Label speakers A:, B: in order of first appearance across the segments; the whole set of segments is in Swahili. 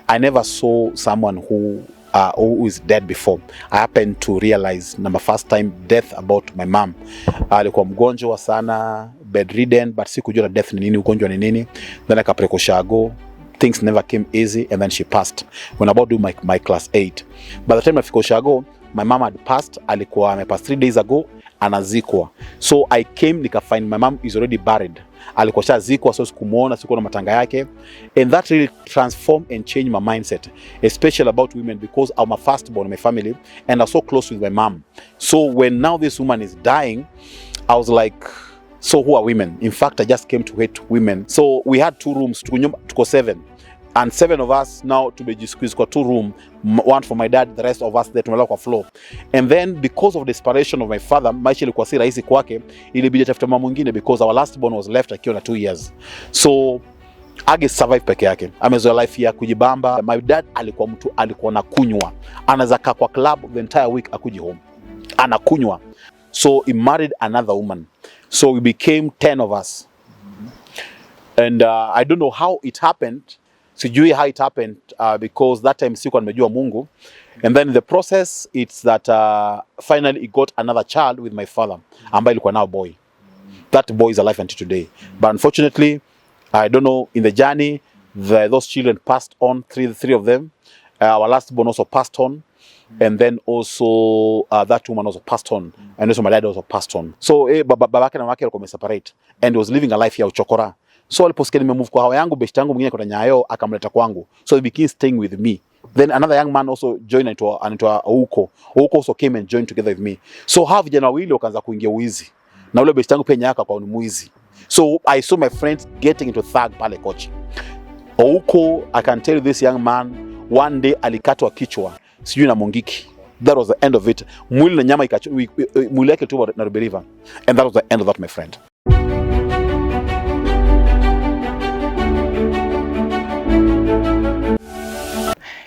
A: I never saw someone who is dead before. I happened to realize my first time death about my mom. Alikuwa mgonjwa sana, bedridden, but sikujua death ni nini, ugonjwa ni nini. Then akapelekwa Shago. Things never came easy, and then she passed when about do my class 8. By the time nafika Shago, my mom had passed. Alikuwa amepass 3 days ago, anazikwa. So I came nika find my mom is already buried. Alikuwa shazikwa, so sikumuona, sikuona matanga yake, and that really transformed and changed my mindset, especially about women, because I'm a firstborn in my family and I'm so close with my mom. So when now this woman is dying, I was like, so who are women? In fact, I just came to hate women. So we had 2 rooms, tuko 7, and 7 of us now to be squeezed got 2 rooms, one for my dad, the rest of us there tumelala kwa floor. And then because of the desperation of my father, maisha ilikuwa si rahisi kwake, ilibidi tafuta mama mwingine, because our last born was left akiwa na 2 years. So age survive peke yake, amezoea life ya kujibamba. My dad alikuwa anakunywa, anaweza kaa kwa club the entire week akuji home, anakunywa. So he married another woman, so we became 10 of us. And I don't know how it happened. Sijui how it happened, because that time sikuwa nimejua Mungu. And then in the process, it's that finally he got another child with my father, ambaye ilikuwa now boy. That boy is alive until today. But unfortunately, I don't know, in the journey, those children passed on, three of them. Our last born also passed on. And then also that woman also passed on. And also my dad also passed on. So babake na mamake walikuwa separate. And he was living a life ya uchokora. So aliposikia nimemove kwa hawa yangu, best yangu mwingine kwa Nyayo akamleta kwangu. So he began staying with me. Then another young man also joined anaitwa Ouko. Ouko also came and joined together with me. So hawa vijana wawili wakaanza kuingia uizi. Na ule best yangu pia Nyaka kwa ni muizi. So I saw my friends getting into thug pale Kochi. Ouko, I can tell you this young man, one day alikatwa kichwa, sijui na Mongiki. That was the end of it. Mwili na nyama mwili yake tu na River. And that was the end of that, my friend.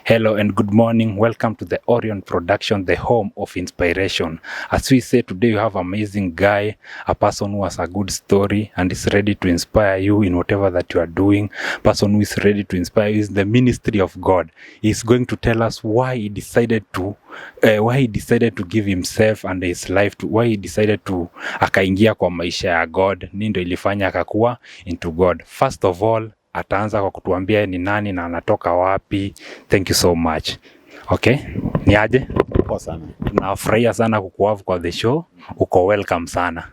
B: Hello and good morning. Welcome to the Orion Production, the home of inspiration. As we say today, you have an amazing guy, a person who has a good story and is ready to inspire you in whatever that you are doing. Person who is ready to inspire you is the ministry of God. He's going to tell us why he decided to give himself and his life to, why he decided to akaingia kwa maisha ya God, nini ilifanya akakuwa into God. First of all, ataanza kwa kutuambia ni nani na anatoka wapi. Thank you so much. Okay, ni aje?
A: Poa sana.
B: Nafurahia sana kukuhavu kwa the show. Uko welcome sana.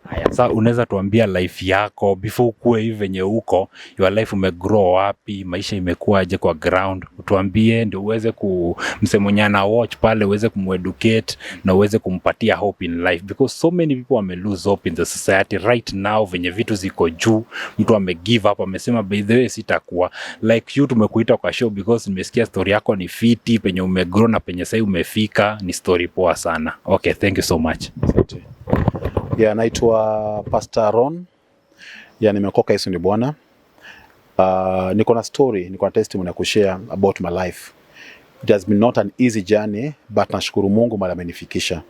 B: Haya, sasa unaweza tuambia life yako before ukue hivi venye uko, your life umegrow wapi, maisha imekuaje kwa ground? Utuambie ndio uweze kumsemonyana watch pale, uweze kumueducate na uweze kumpatia hope in life, because so many people wame lose hope in the society right now venye vitu ziko juu. Mtu ame give up, amesema by the way sitakuwa like you. Tumekuita kwa show because nimesikia story yako ni fiti, penye umegrow na penye sasa umefika ni story poa sana. Okay, thank you so much.
A: Yeah, naitwa Pastor Ron. Yeah, nimeokoka, Yesu ni Bwana. Niko na story, niko na testimony ya kushare about my life. It has been not an easy journey, but nashukuru Mungu mahali amenifikisha.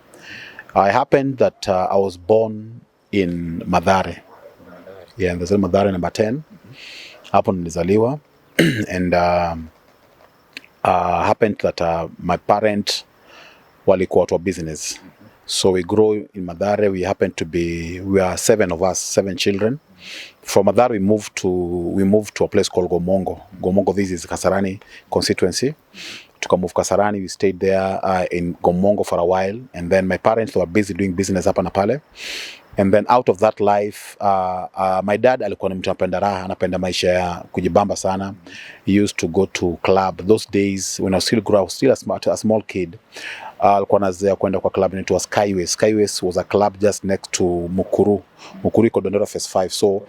A: I happened that I was born in Mathare. Yeah, in the Mathare number 10. Hapo nilizaliwa. And happened that my parents walikuwa watu wa business. So we grow in Mathare. We are 7 of us, 7 children. From Mathare we moved to a place called Gomongo. Gomongo, this is Kasarani constituency. Tukamove Kasarani, we stayed there in Gomongo for a while, and then my parents were busy doing business hapa na pale. And then out of that life, my dad alikuwa ni mtu anapenda raha, anapenda maisha ya kujibamba sana. He used to go to club. Those days when I was still a small kid, alikuwa anazoea kwenda kwa club inaitwa Skyways. Skyways was a club just next to Mukuru. Mukuru iko Dandora phase 5. So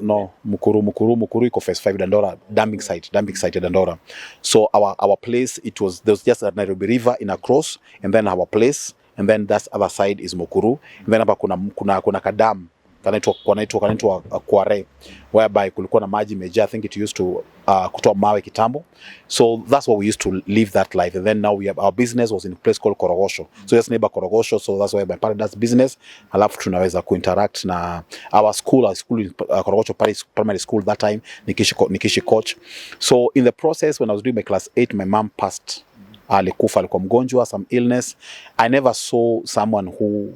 A: no, Mukuru iko phase 5 Dandora, dumping site Dandora. So our place, there was just a Nairobi River in across, and then our place, and then that other side is Mukuru. And then hapa kuna kadam kanaitwa Kware, whereby kulikuwa na maji imejaa. I think it used to kutoa mawe kitambo. So that's what we used to live that life. And then now our business was in a place called Korogosho. So just neighbor Korogosho, so that's why my parent does business. Alafu tunaweza kuinteract na our school in Korogosho primary school that time, Nikishi coach. So in the process, when I was doing my class 8, my mom passed. Alikufa, alikuwa mgonjwa, some illness. I never saw someone who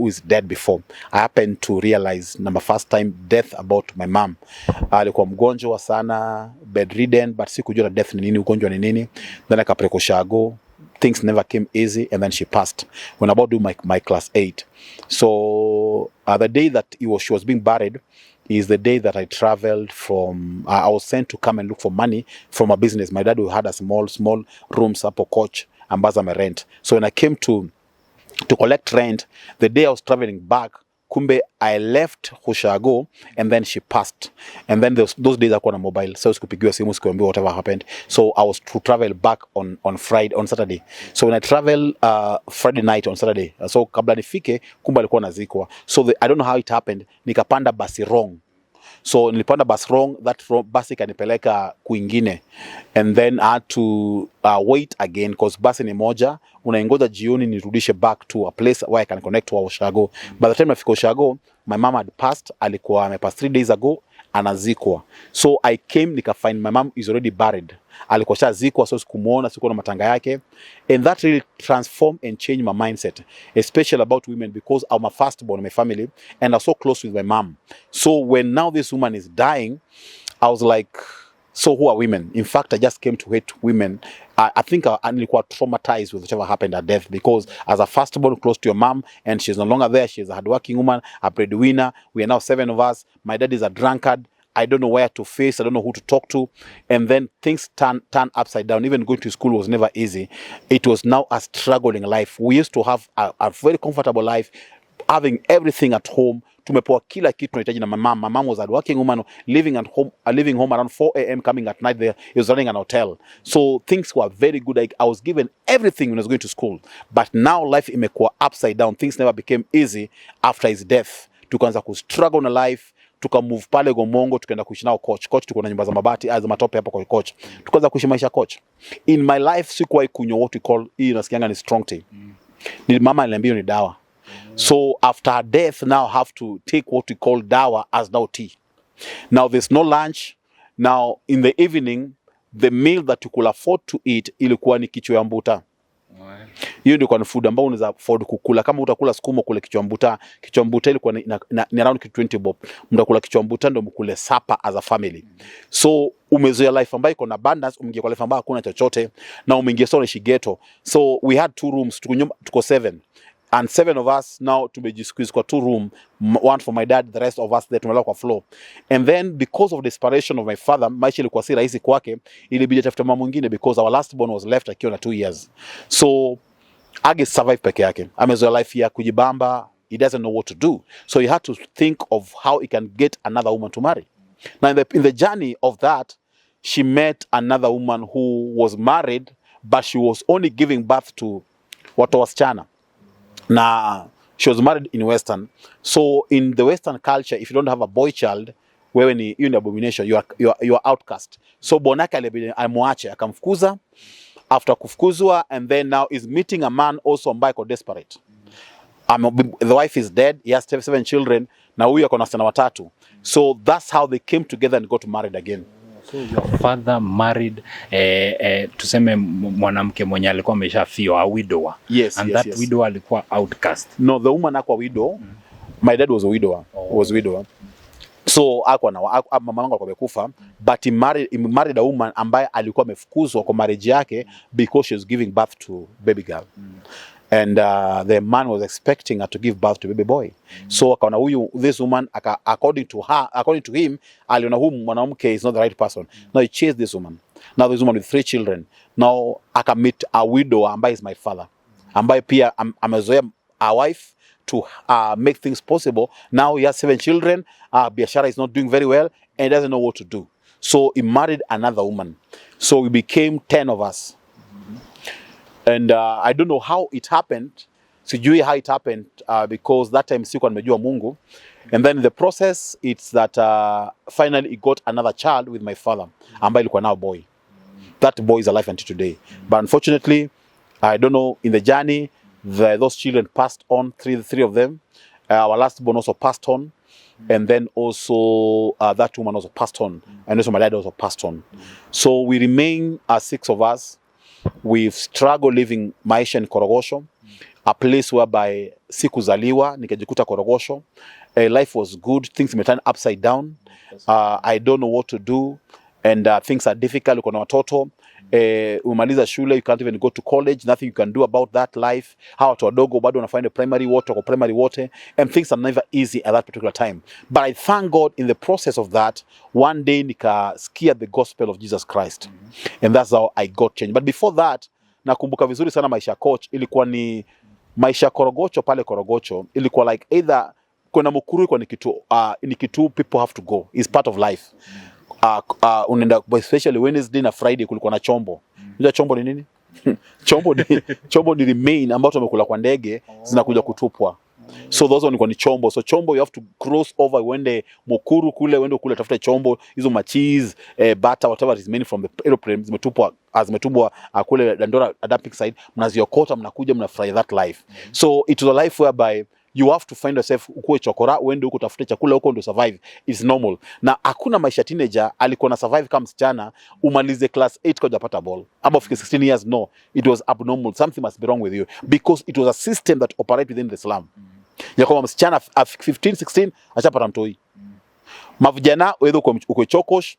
A: is dead before. I happened to realize first time death about my mom. Alikuwa mgonjwa sana, bedridden, but sikujua death ni nini, ugonjwa ni nini. Then akapelekwa Ushago. Things never came easy, and then she passed when I about do my class 8. So the day that she was being buried is the day that I traveled from. I was sent to come and look for money from a business. My dad had a small rooms up a coach ambazo ame rent. So when I came to collect rent, the day I was traveling back, kumbe I left Ushago, and then she passed. And then those days I got a mobile, so sikupigiwa simu, sikuambiwa whatever happened. So I was to travel back on Saturday. So when I travel Friday night on Saturday, so kabla nifike, kumbe alikuwa nazikwa. So I don't know how it happened, nikapanda basi wrong. So nilipanda bus wrong, that basi kanipeleka kuingine, and then I had to wait again because basi ni moja, unaingoja jioni nirudishe back to a place where I can connect to Ushago. By the time nafika Ushago, my mom had passed, alikuwa amepass 3 days ago, anazikwa. So I came, nika find my mom is already buried. Alikuwa shazikwa, so sikumuona, sikuona matanga yake. And that really transformed and changed my mindset, especially about women, because I'm a firstborn in my family and I'm so close with my mom. So when now this woman is dying, I was like, so who are women? In fact, I just came to hate women. I think I nilikuwa traumatized with whatever happened at death, because as a firstborn close to your mom, and she's no longer there, she's a hardworking woman, a breadwinner. We are now 7 of us. My dad is a drunkard. I don't know where to face. I don't know who to talk to. And then things turn upside down. Even going to school was never easy. It was now a struggling life. We used to have a very comfortable life, having everything at home. Tumepewa kila kitu tunahitaji na my mom. My mom was a working woman, living home around 4 a.m., coming at night there. He was running an hotel. So things were very good. I was given everything when I was going to school. But now life imekuwa upside down. Things never became easy after his death. Tukaanza kustruggle na life. Tukamove pale Gomongo, tukaenda kuishi nao coach. Tuko na nyumba za mabati, za matope hapo kwa coach. Tukaanza kuishi maisha coach. In my life sikuwahi kunywa what we call, hii nasikianga ni strong tea. Ni mama aliniambia ni dawa. So after her death, now I have to take what we call dawa as now tea. Now there's no lunch. Now in the evening, the meal that you could afford to eat ilikuwa ni kichwa ya mbuta. Hiyo ndio kwa food ambao unaweza afford kukula. Kama utakula sukuma kule kichwa mbuta ilikuwa ni around 20 bob. Mtakula kichwa mbuta ndio mkule supper as a family. So umezoea life ambayo iko na abundance, umeingia kwa life ambayo hakuna chochote, na umeingia sio ni ghetto. So we had 2 rooms, tuko 7. And 7 of us now tumejisqueeze kwa 2 room, one for my dad, the rest of us there tumelala kwa floor. And then because of desperation of my father, maisha ilikuwa si rahisi kwake, ilibidi tafuta mama mwingine, because our last born was left akiwa na 2 years. So age survive peke yake, amezoea life ya kujibamba, he doesn't know what to do. So he had to think of how he can get another woman to marry. Now in the journey of that, she met another woman who was married, but she was only giving birth to wasichana. Now, she was married in Western. So in the Western culture, if you don't have a boy child, wewe ni hiyo ni abomination, you are outcast. So bonaka alimwacha, akamfukuza. After kufukuzwa, and then now is meeting a man also ambaye ko desperate. The wife is dead, he has 7 children, na huyu ako na wasichana 3. So that's how they came together and got married again.
B: So your father married tuseme mwanamke mwenye alikuwa ameshafia, a widower.
A: Yes,
B: and
A: yes,
B: that widower alikuwa outcast.
A: No, the woman akwa widow. My dad was a widower. Was widower. So mama wangu alikuwa amekufa, but he married a woman ambaye alikuwa amefukuzwa kwa marriage yake because she was giving birth to baby girl. And the man was expecting her to give birth to baby boy. So akaona this woman, according to him, aliona huyu mwanamke is not the right person. Now he chased this woman. Now this woman with 3 children. Now akamit a widow ambaye is my father, ambaye pia amezoea a wife to make things possible. Now he has 7 children. Biashara is not doing very well and he doesn't know what to do. So he married another woman. So we became 10 of us. And I don't know how it happened, sijui how it happened because that time sikuwa nimejua Mungu. And then in the process, it's that finally he got another child with my father, ambaye ilikuwa now boy. That boy is alive until today. But unfortunately, I don't know, in the journey, those children passed on, three of them. Our last born also passed on. And then also that woman also passed on. And also my dad also passed on. So we remain as 6 of us. We've struggled living maisha in Korogosho, a place whereby sikuzaliwa, nikajikuta Korogosho. Life was good, things may turn upside down. I don't know what to do, and things are difficult. Uko na watoto, umaliza shule, you can't even go to college, nothing you can do about that life. Hawa watu wadogo bado wanafanya primary wote, and things are never easy at that particular time. But I thank God in the process of that, one day nikasikia the gospel of Jesus Christ, and that's how I got changed. But before that, nakumbuka vizuri sana maisha coach, ilikuwa ni maisha Korogocho. Pale Korogocho ilikuwa like either kuna Mukuru, kwa ni kitu people have to go, it's part of life. Unaenda especially Wednesday na Friday kulikuwa na chombo. Unajua chombo ni nini? chombo ni remain ambazo tumekula kwa ndege zinakuja kutupwa. So those one ni chombo. So chombo you have to cross over, uende Mukuru kule, tafuta chombo, hizo cheese, butter, whatever is made from the aeroplane, zimetupwa kule Dandora dumping site, mnaziokota, mnakuja, mnafry that life. So it was a life whereby you have to find yourself ukue chokora, uende huko tafute chakula huko ndo survive. It's normal. Na hakuna maisha teenager alikuwa na survive kama msichana umalize class 8 kwa hujapata ball. Ama ufike 16 years, no. It was abnormal. Something must be wrong with you because it was a system that operated within the slum. Ya kwamba msichana 15 16 achapata mtoi. Mavijana wewe uko chokosh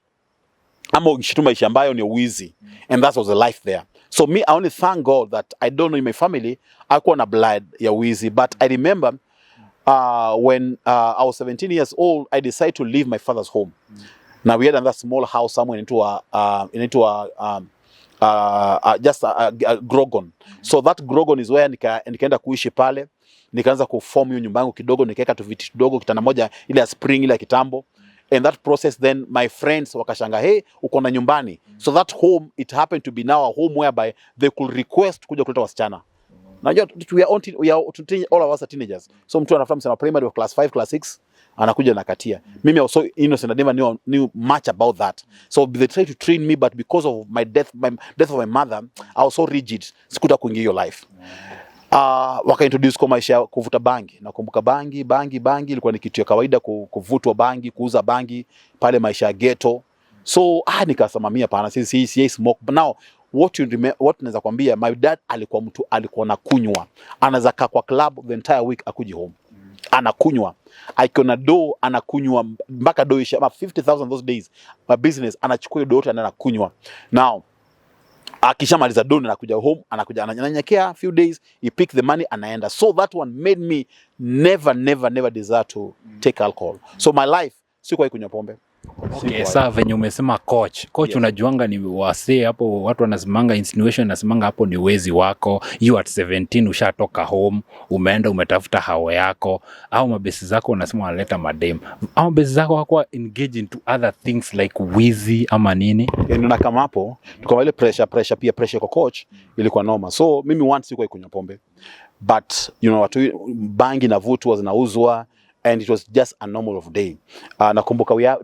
A: ama ukishitu maisha ambayo ni uwizi. And that was the life there. So me, I only thank God that I don't know in my family hakuwa na blood ya wizi, but I remember when I was 17 years old, I decided to leave my father's home. Now we had another small house somewhere into a Grogon. So that Grogon is where nikaenda kuishi pale, nikaanza kuform hiyo nyumba yangu kidogo, nikaeka tu viti kidogo, kitanda moja ile ya spring ile ya kitambo. And that process then my friends wakashanga, hey, uko na nyumbani. So that home, it happened to be now a home whereby they could request kuja kuleta wasichana. Now we are all of us are teenagers. So mtu anafuta msana primary of class 5, class 6, anakuja nakatia. Mimi I was so innocent, I never knew much about that. So they tried to train me, but because of my death of my mother, I was so rigid. Sikuta kuingia hiyo life. Wakaintroduce kwa maisha kuvuta bangi. Nakumbuka bangi ilikuwa ni kitu ya kawaida, kuvutwa bangi, kuuza bangi pale maisha ya ghetto. So nikasamamia pana si smoke. But now what naweza kwambia, my dad alikuwa nakunywa. Anaweza kaa kwa club the entire week akuji home. Anakunywa. Akiona do anakunywa mpaka do isha 50,000 those days. My business anachukua do yote na anakunywa. Now akishamaliza doni anakuja home, ananyanyekea few days, he pick the money anaenda. So that one made me never desire to take alcohol. So my life sikuwahi kunywa pombe.
B: Okay, sasa venye umesema coach, yes. Unajuanga ni wasee hapo, watu wanasimanga insinuation, nasimanga hapo ni wezi wako. You at 17 ushatoka home, umeenda umetafuta hao yako, au mabesi zako unasema wanaleta madem, au mabesi zako hakuwa engage into other things like wizi ama nini.
A: Na kama hapo tukao ile pressure kwa coach ilikuwa noma. So mimi once sikuwahi kunywa pombe, but watu bangi na vutu zinauzwa, and it was just a normal of day. Nakumbuka we are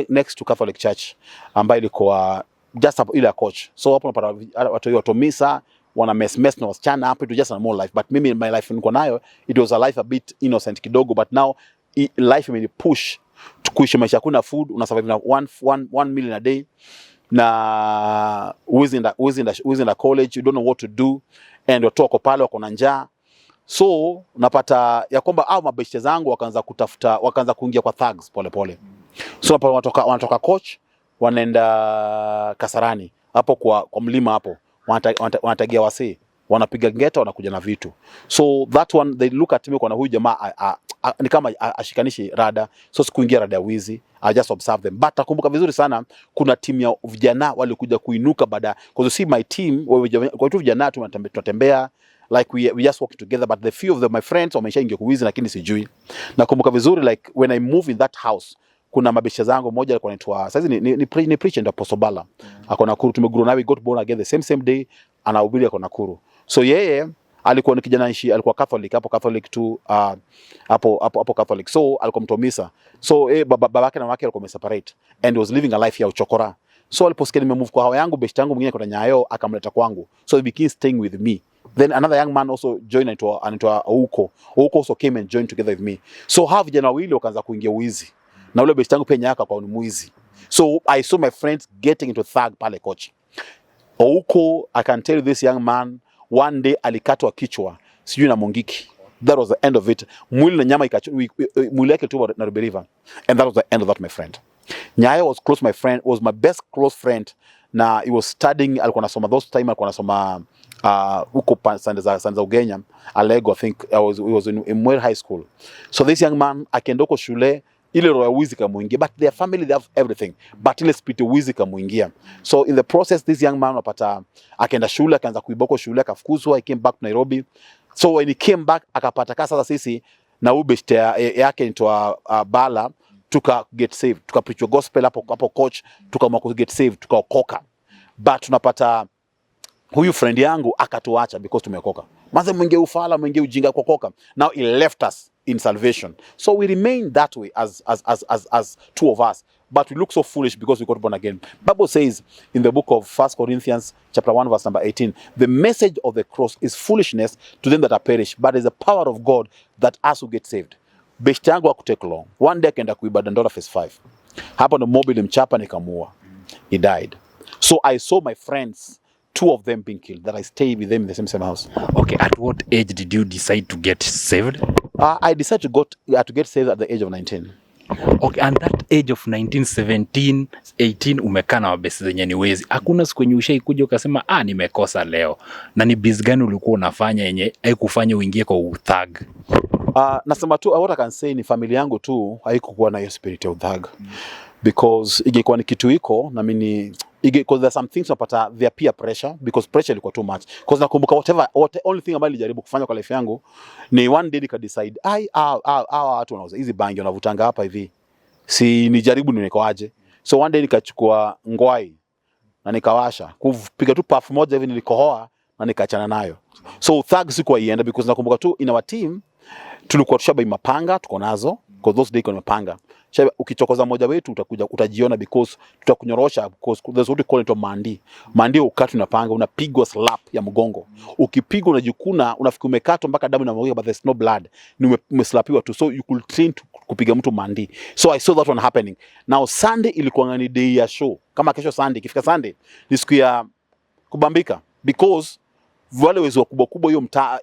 A: next to Catholic Church ambayo ilikuwa just hapo ile coach. So hapo unapata watu watomisa wana mess na wasichana hapo. It was just a normal life, but mimi my life nilikuwa nayo, it was a life a bit innocent kidogo, but now life imeni push kuishi maisha, kuna food, una survive na 1 meal a day, na within the college you don't know what to do, and watu wako pale wako na njaa. So unapata ya kwamba mabeshte zangu wakaanza kuingia kwa thugs pole. So wanatoka coach wanaenda Kasarani hapo kwa mlima hapo, wanatagia wasee, wanapiga ngeta, wanakuja na vitu. So that one they look at me kwa na huyu jamaa ni kama ashikanishi rada. So sikuingia rada ya wizi, I just observe them. But nakumbuka vizuri sana kuna timu ya vijana walikuja kuinuka baada, because you see my team kwa tu vijana tunatembea like we just walking together, but the few of them my friends wameshaingia kuwizi lakini sijui. Nakumbuka vizuri like when I move in that house, kuna mabesha zangu moja alikuwa anaitwa sasa ni preacher ndo Posobala. Ako Nakuru, tumegrow nawe, got born again the same day, anahubiri ako Nakuru. So yeye alikuwa ni kijana alikuwa Catholic tu, hapo Catholic. So alikuwa mtomisa. So babake na wake walikuwa wameseparate and was living a life ya uchokora. So aliposikia nimemove kwa hawa yangu, best yangu mwingine kwa Nyayo akamleta kwangu. So he became staying with me. Then another young man also joined into Ouko. Ouko also came and joined together with me. So hawa vijana wawili wakaanza kuingia uizi. Na ule best yangu pia Nyaka kwa ni muizi. So I saw my friends getting into thug pale coach. Ouko, I can tell you this young man, one day alikatwa kichwa sijui na Mongiki. That was the end of it. Mwili na nyama mwili yake tu na River. And that was the end of that, my friend. Nyayo was my best close friend. Na he was studying, alikuwa nasoma those time, alikuwa nasoma huko Sanza Ugenya, Alego, I think he was in Mwere High School. So this young man akaenda huko shule, ile roho ya wizi kamuingia, but their family they have everything, but ile spirit wizi kamuingia. So in the process this young man anapata akaenda shule, akaanza kuiba huko shule, akafukuzwa, he came back to Nairobi. So when he came back akapata kasa sasa sisi na ubeshte yake into Bala, tuka get saved, tuka preach gospel hapo coach, tuka get saved, tukaokoka. But tunapata huyu friend yangu akatuacha because tumeokoka. Maze mwingie ufala, mwingie ujinga kuokoka. Now he left us in salvation. So we remain that way as two of us. But we look so foolish because we got born again. Bible says in the book of 1 Corinthians chapter 1 verse number 18, the message of the cross is foolishness to them that are perished, but is the power of God that us who get saved. Best yangu hakutake long. One day akaenda kuiba Dandora phase 5. Hapo ndo mobile mchapa nikamua. He died. So I saw my friends, 2 of them being killed, that I stayed with them in the same house.
B: Okay, at what age did you decide to get saved?
A: I decided to get saved at the age of 19.
B: Okay, and that age of 19, 17, 18 umekaa na wabesi zenye ni wezi. Hakuna siku yenye ushaikuja ukasema nimekosa leo. Na ni biz gani ulikuwa unafanya yenye haikufanya uingie kwa uthag?
A: Nasema tu what I can say ni familia yangu tu haikuwa na hiyo spirit ya uthag. Because ingekuwa ni kitu iko na mimi because there are some things unapata their peer pressure, because pressure ilikuwa too much. Because nakumbuka only thing ambayo nilijaribu kufanya kwa life yangu ni one day nika decide watu wanauza hizi bangi wanavutanga hapa hivi, si nijaribu nikoaje. So one day nikachukua ngwai na nikawasha kupiga tu puff moja hivi, nilikohoa na nikaachana nayo. So thug sikuwa ienda because nakumbuka tu in our team tulikuwa tushabai mapanga tuko nazo, because those days kuna mapanga. Ukichokoza moja wetu utajiona because tutakunyorosha, because there's what we call it mandi. Mandi ukati unapanga, unapigwa slap ya mgongo. Ukipigwa unajikuna, unafikiri umekatwa mpaka damu inamwagika, but there's no blood. Ni umeslapiwa tu. So you could train to kupiga mtu mandi. So I saw that one happening. Now Sunday ilikuwa ni day ya show. Kama kesho Sunday, ikifika Sunday ni siku ya kubambika, because wale wezi wakubwa kubwa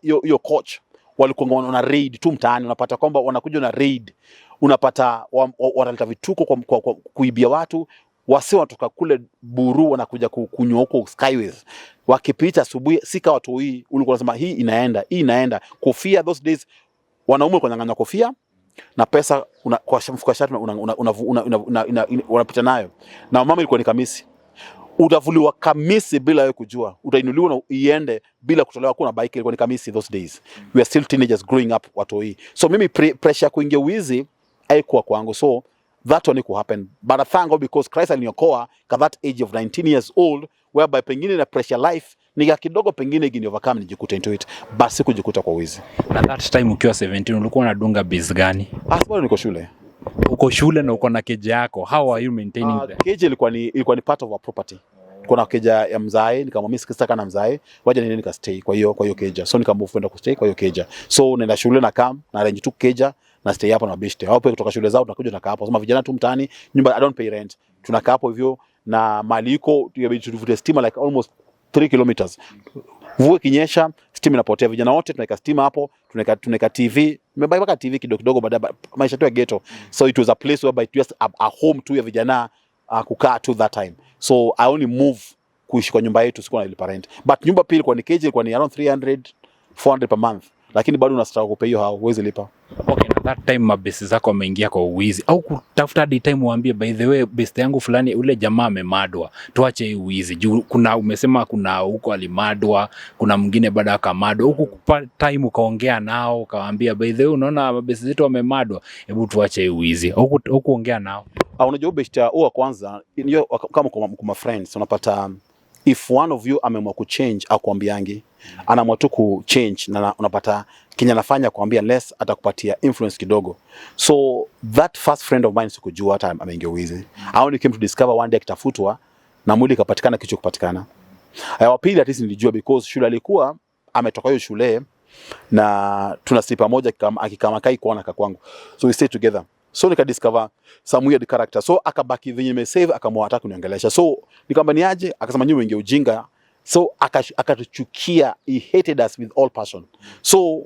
A: hiyo coach walikuwa wana raid tu mtaani. Unapata kwamba wanakuja na raid, unapata wanaleta vituko kwa kuibia watu. Wase wanatoka kule Buru wanakuja kunywa huko Skyways, wakipita asubuhi sika watu hii ulikuwa unasema hii inaenda kofia. Those days wanaume walikuwa wananyang'anya kofia na pesa kwa mfuko shati unapita nayo, na mama ilikuwa ni kamisi. Utavuliwa kamisi bila wewe kujua, utainuliwa na iende bila kutolewa. Kuna bike ilikuwa ni kamisi those days. We are still teenagers growing up watu hii. So mimi pressure kuingia wizi haikuwa kwangu. So that one could happen, but I thank God because Christ aliniokoa at that age of 19 years old, whereby pengine na pressure life nika kidogo pengine gini overcome nijikuta into it, basi kujikuta kwa wizi.
B: Na that time ukiwa 17 ulikuwa unadunga biz gani?
A: Bado niko shule.
B: Uko shule na uko na keja yako. How are you maintaining that?
A: Keja ilikuwa ni part of our property. Kuna keja ya mzae, nikamwambia sikitaka na mzae, waje nini nikastay kwa hiyo keja. So nikamove kwenda kustay kwa hiyo keja. So nenda shule na kam na arrange tu keja na stay hapo na beshte. Hapo kutoka shule zao tunakuja tunakaa hapo. Sema vijana tu mtaani, nyumba I don't pay rent. Tunakaa hapo hivyo na mali iko tuvute stima like almost 3 kilometers. Mvua kinyesha, stima inapotea. Vijana wote tunaweka stima hapo, tunaweka TV. Nimebai mpaka TV kidogo baada maisha tu ya ghetto. So it was a place where it was a home tu ya vijana kukaa to that time. So I only move kuishi kwa nyumba yetu, sikuwa nalipa rent. But nyumba pili kwa ni keje ilikuwa ni around 300-400 per month. Lakini bado unastahili kulipa hiyo, huwezi lipa. Okay, na that time mabesi zako wameingia kwa uwizi au kutafuta hadi time uambie by the way best yangu fulani ule jamaa amemadwa, tuache hii uwizi. Juu kuna umesema kuna huko alimadwa, kuna mwingine baada akamadwa. Huko kupa time ukaongea nao, ukawaambia by the way unaona mabesi zetu wamemadwa, hebu tuache hii uwizi. Huko kuongea nao. Unajua best wa kwanza kama kwa friends unapata if one of you ameamua kuchange au kuambiangi, anaamua tu kuchange na unapata Kenya nafanya kuambia less atakupatia influence kidogo. So that first friend of mine sikujua hata ameingia wizi. I only came to discover one day akitafutwa na mwili kapatikana kicho kupatikana. Wa pili at least nilijua because shule alikuwa ametoka hiyo shule na tunasleep pamoja akikama kai kuona kwangu. So we stay together. So nika discover some weird character. So akabaki venye nimesave akamwataka kuniongelesha. So nikamwambia niaje, akasema nyinyi wenge ujinga. So akatuchukia, he hated us with all passion. So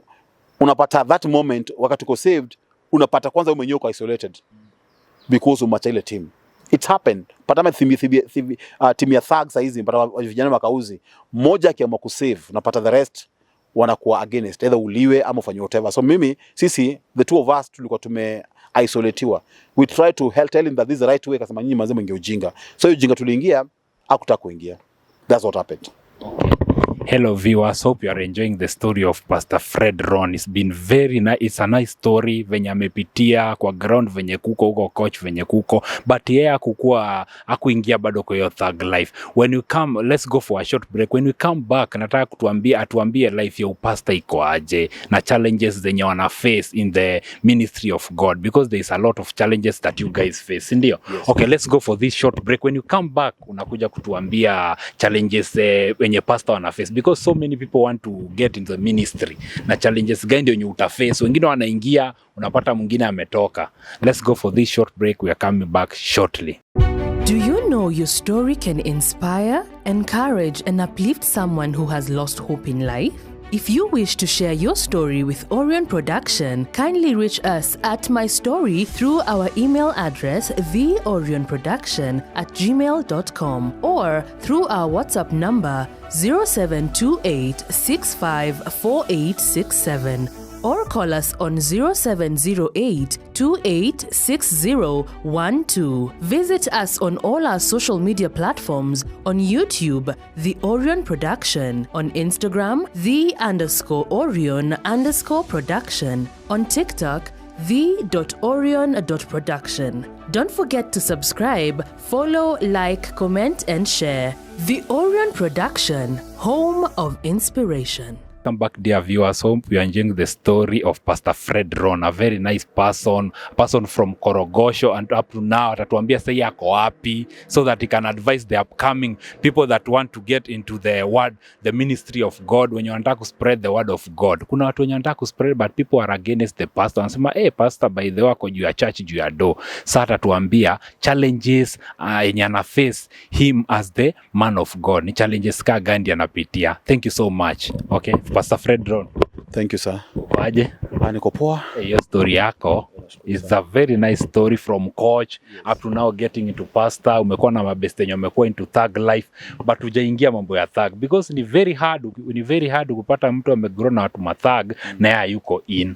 A: unapata that moment wakati uko saved, unapata kwanza wewe mwenyewe uko isolated because umacha ile team. It happened. Patama team ya thugs hizi, pata vijana makauzi. Mmoja akiamua kusave, unapata the rest wanakuwa against, either uliwe ama ufanye whatever. So sisi the two of us tulikuwa tume isolatiwa. We try to tell him that this is the right way, kasema nyinyi mazee mwingie ujinga. So hiyo ujinga tuliingia, hakutaka kuingia. That's what happened.
B: Hello viewers, hope you are enjoying the story of Pastor Fred Ron. It's been very nice. It's a nice story venye amepitia kwa ground venye kuko huko coach venye kuko, but yeye hakuingia bado kwa hiyo thug life. When you come, let's go for a short break. When we come back, nataka atuambie life ya upasta iko aje na challenges zenye wana face in the ministry of God, because there is a lot of challenges that you guys face, ndio? Yes. Okay, let's go for this short break. When you come back, unakuja kutuambia challenges wenye pastor wana face, because so many people want to get into the ministry na challenges gani ndio utaface. Wengine wanaingia, unapata mwingine ametoka. Let's go for this short break. We are coming back shortly.
C: Do you know your story can inspire, encourage and uplift someone who has lost hope in life? If you wish to share your story with Orion Production, kindly reach us at My Story through our email address theorionproduction@gmail.com or through our WhatsApp number 0728654867 or call us on 0708286012. Visit us on all our social media platforms: on YouTube, The Orion Production; on Instagram, _Orion_production; on TikTok, the.orion.production. Don't forget to subscribe, follow, like, comment and share. The Orion Production, home of inspiration.
B: Welcome back, dear viewers. Hope you are enjoying the story of Pastor Fred Ron, a very nice person from Korogosho, and up to now atatuambia sasa yako wapi, so that he can advise the upcoming people that want to get into the word, the ministry of God. When you want to spread the word of God, kuna watu wenye wanataka spread but people are against the pastor. Wanasema pastor by the way ako juu ya church, juu ya do. Sasa atatuambia challenges yenye ana face him as the man of God. Ni challenges ka gani anapitia. Thank you so much. Okay, Pastor Fred Ron.
A: Thank you, sir.
B: Waje?
A: Niko poa.
B: Hiyo story yako is a very nice story from coach, yes, up to now getting into pastor. Umekuwa na mabestenyo, umekuwa into thug life, but hujaingia mambo ya thug because ni very hard kupata mtu amegrow na watu mathug na yeye yuko in.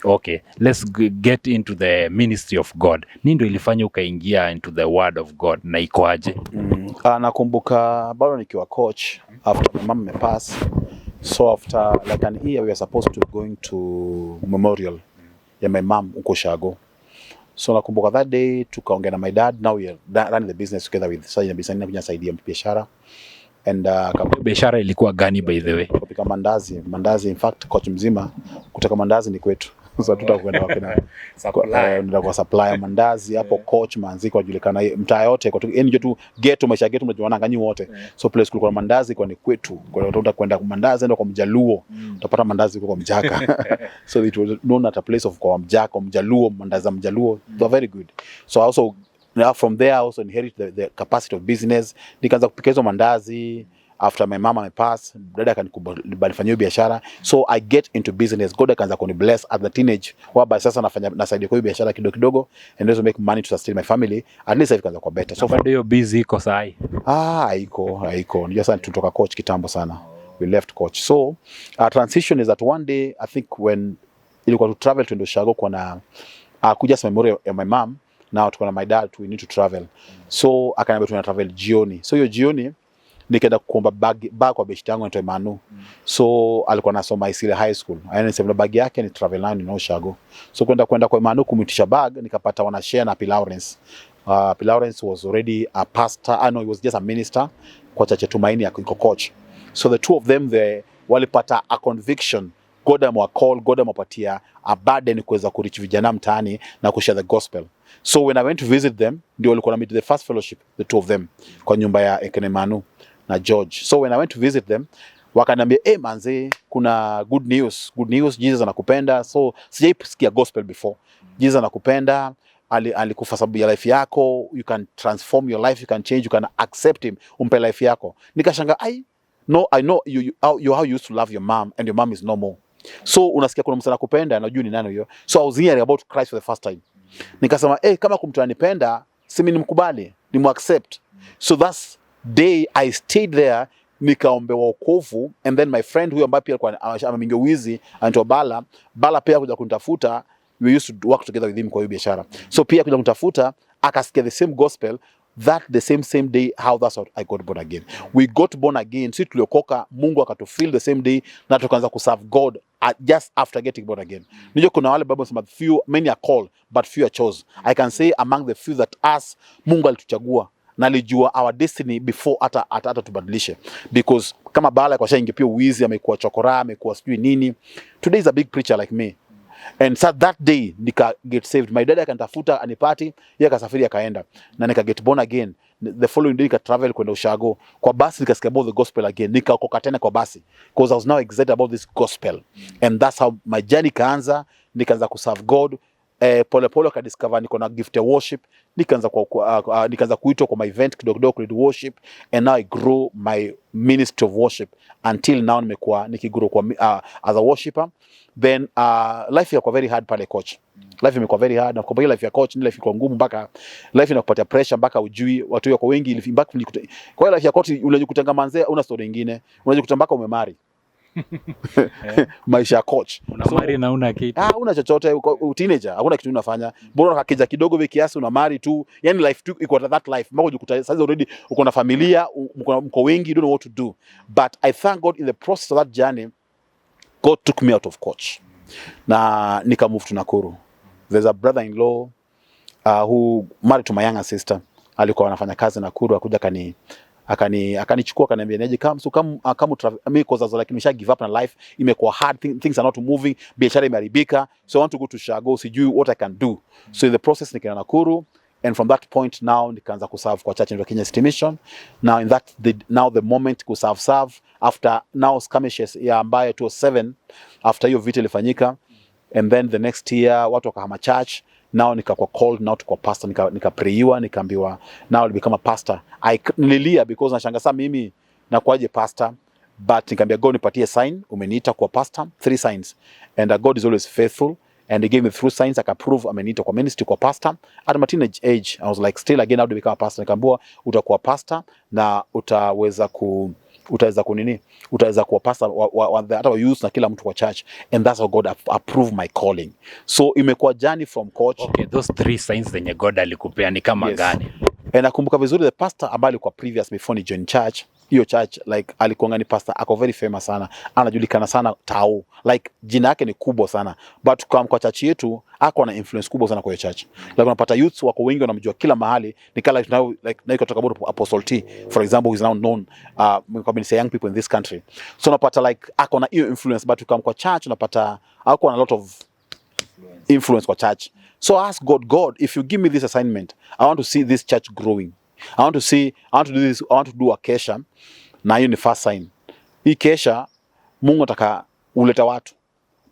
B: Okay, let's get into the ministry of God. Nini ndio ilifanya ukaingia into the word of God na iko aje?
A: Nakumbuka bado nikiwa coach after my mom pass. So after like an year, we were supposed to going to memorial ya my mom uko Shago. So nakumbuka that day tukaongea na my dad. Now we are running the business together with Sajina Bisani na saidia biashara. And
B: biashara ilikuwa gani by the way?
A: Kupika mandazi. In fact coach mzima kutoka mandazi ni kwetu. So tutakwenda wakina kwa supply mandazi hapo coach manzi kwa julikana mtaa yote kwa nje tu ghetto maisha ghetto mnajuana ganyi wote. So place kulikuwa mandazi kwa ni kwetu. Kwa hiyo utakwenda kwa mandazi ndio kwa Mjaluo. Utapata mandazi kwa Mjaka. So it was known at a place of kwa Mjaka, Mjaluo, mandazi Mjaluo. They were very good. So also now from there I also inherit the capacity of business. Nikaanza kupika hizo mandazi. After my mama passed, dada akanifanyia biashara. So I get into business. God akaanza kunibless at the teenage. Waba sasa nasaidia kwa biashara kidogo and also make money to sustain my family. At least ikaanza kwa better.
B: So bado hiyo busy iko sahi.
A: Haiko. Ndio sana tutoka coach kitambo sana. We left coach. So our transition is that one day I think when ilikuwa to travel to Shago kwa na kuja sa memory ya my mom. Now tuko na my dad, we need to travel. So akaniambia tuna travel jioni. So hiyo jioni nikaenda kuomba bag kwa beshte yangu anaitwa Manu. So alikuwa anasoma Isile High School. Anisema bag yake ni travel line in Shago. So kwenda kwa Manu kumitisha bag, nikapata wana share na P. Lawrence. P. Lawrence was already a pastor. He was just a minister. kwa chache Tumaini ya coach. So the two of them walipata a conviction. God amewacall, God amewapatia a burden kuweza kureach vijana mtaani na kushare the gospel. So when I went to visit them, ndio walikuwa na meet the first fellowship, the two of them, kwa nyumba ya Ekenemanu na George. So when I went to visit them, wakaniambia manze, kuna good news, Jesus anakupenda. So sijaisikia gospel before. Jesus anakupenda, alikufa sababu ya life yako, you can transform your life, you can change, you can accept him, umpe life yako. Nikashanga, I know how you used to love your mom and your mom is no more. So unasikia kuna mtu anakupenda, najua ni nani hiyo. So I was hearing about Christ for the first time. Nikasema kama kumtu anipenda, simi nimkubali, nimuaccept. So that's day I stayed there, nikaombe wokovu, and then my friend huyo ambaye pia alikuwa ameingia wizi anaitwa Bala pia kuja kunitafuta. We used to work together with him kwa hiyo biashara. So pia kuja kunitafuta, akasikia the same gospel. That the same day, how that's how I got born again. We got born again. Sisi tuliokoka, Mungu akatufeel the same day na tukaanza kuserve God just after getting born again. Ndio kuna wale Bible sema many are called but few are chosen. I can say among the few that us, Mungu alituchagua na alijua our destiny before hata tubadilishe. Because kama Bala kwa shaingia pia uwizi, amekuwa chokora, amekuwa sijui nini. Today is a big preacher like me. And so that day nika get saved. My dad akanitafuta anipati, yeye akasafiri akaenda na nika get born again. The following day nika travel kwenda Ushago. Kwa basi nikasikia about the gospel again. Nikaokoka tena kwa basi because I was now excited about this gospel. And that's how my journey kaanza. Nikaanza kuserve God. Pole ka discover niko na gift ya worship. Nikaanza kuitwa kwa my event kidogo lead worship, and now I grow my ministry of worship until now nimekuwa nikigrow kwa as a worshipper. Then life ilikuwa very hard pale coach. Life imekuwa very hard, na kwa hiyo life ya coach ni life ilikuwa ngumu, mpaka life inakupatia pressure, mpaka ujui watu wako wengi mpaka kwa hiyo life ya coach unajikuta manze una story nyingine, unajikuta mpaka umemari. Maisha ya coach
B: unamari na una kitu
A: una chochote, teenager hakuna kitu unafanya, bora kakija kidogo vile kiasi unamari tu, yani life tu iko that life mpaka ujikuta sasa already uko na familia, mko wengi, you don't know what to do. But I thank God in the process of that journey, God took me out of coach na nika move to Nakuru. There's a brother-in-law who married to my younger sister, alikuwa anafanya kazi Nakuru, akuja akanichukua akaniambia neje come mimi cause like nimesha give up na life, imekuwa hard, things are not moving, biashara imeharibika, so I want to go to Shago, sijui what I can do. So in the process nikaenda Nakuru, and from that point now nikaanza kuserve kwa church in Kenya Estimation. Now in that the moment kuserve after now skirmishes ya ambayo 2007 after hiyo vita ilifanyika, and then the next year watu wakahama church. Now nikakuwa called, now tuko pastor, nikaprayiwa, nikaambiwa now I'll become a pastor. Nililia because nashangaa mimi nakuaje pastor, but nikaambia God nipatie sign, umeniita kwa pastor, 3 signs, and God is always faithful, and he gave me through signs akapprove ameniita kwa ministry kwa pastor. At my teenage age I was like still again how to become a pastor. Nikaambiwa utakuwa pastor na utaweza kuwa pastor hata wa youth na kila mtu kwa church, and that's how God approved my calling. So imekuwa journey from coach.
B: Okay, those 3 signs zenye God alikupea ni kama gani?
A: And nakumbuka vizuri the pastor ambaye alikuwa previous before ni join church, hiyo church like alikuwa ni pastor ako very famous sana, anajulikana sana tao, like jina yake ni kubwa sana, but kwa church yetu ako na influence kubwa sana kwa hiyo church. Like unapata youths wako wengi wanamjua kila mahali, ni kala now talk about Apostle T for example, who is now known community young people in this country. So unapata like ako na hiyo influence, but kwa church unapata ako na a lot of influence kwa church. So ask God, if you give me this assignment, I want to see this church growing. I want to do this, I want to do a kesha. Na hiyo ni first sign. Hii kesha Mungu ataka uleta watu.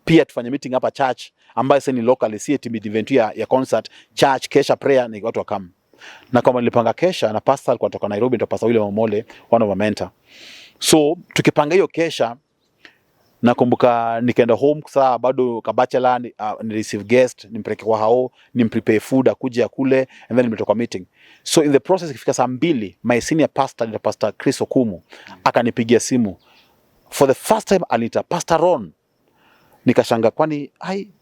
A: Pia tufanye meeting hapa church ambayo sasa ni local, si event ya concert, church kesha prayer ni watu wakam. Na kama nilipanga kesha na pastor alikuwa kutoka Nairobi, ndio pastor William Omole, one of my mentor. So tukipanga hiyo kesha, nakumbuka nikaenda home saa bado kabachelor, ni receive guest, nimpeleke kwa hao, nimprepare food akuje akule, and then nimetoka kwa meeting. So in the process ikifika saa 2 my senior pastor ni Pastor Chris Okumu akanipigia simu. For the first time alita Pastor Ron. Nikashanga kwani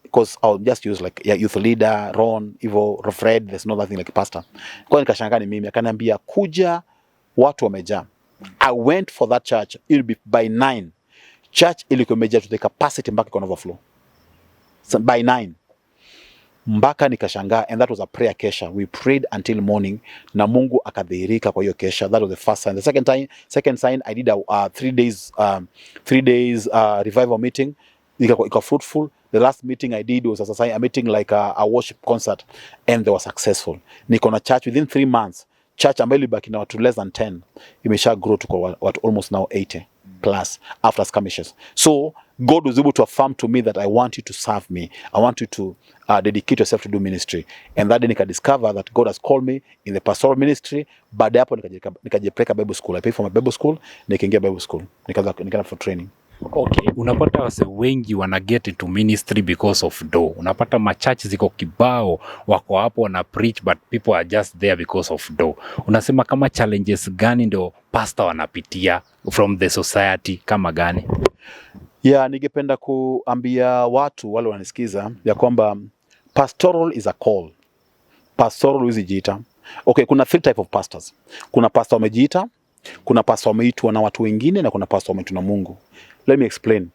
A: because I'll just use like youth leader Ron, Ivo, Fred, there's no nothing like pastor. Kwa nikashanga ni mimi, akaniambia kuja, watu wamejaa. I went for that church, it'll be by 9. Church ilikuwa imejaa to the capacity mpaka iko overflow. So by 9. mpaka nikashangaa, and that was a prayer kesha. We prayed until morning na Mungu akadhihirika kwa hiyo kesha. That was the first sign. The second sign, I did a 3 days revival meeting. Ika fruitful. The last meeting I did was a meeting like a worship concert, and they were successful. Niko na church within 3 months. Church ambayo ilibaki na watu less than 10 imesha grow to what almost now 80 plus after skirmishes. So God was able to affirm to me that I want you to serve me. I want you to dedicate yourself to do ministry. And that day nika discover that God has called me in the pastoral ministry. Baada hapo nikajipeleka Bible school. I paid for my Bible school, nikaingia Bible school. Nikaanza for training.
B: Okay, unapata wase wengi wana get into ministry because of dough. Unapata machachi ziko kibao, wako hapo wana preach, but people are just there because of dough. Unasema kama challenges gani ndio pastor wanapitia from the society kama gani?
A: Yeah, ningependa kuambia watu wale wanisikiza ya kwamba pastoral is a call. Pastoral huzijiita. Okay, kuna 3 type of pastors. Kuna pastor wamejiita, kuna pastor wameitwa na watu wengine, na kuna pastor wameitwa na Mungu. Let me explain.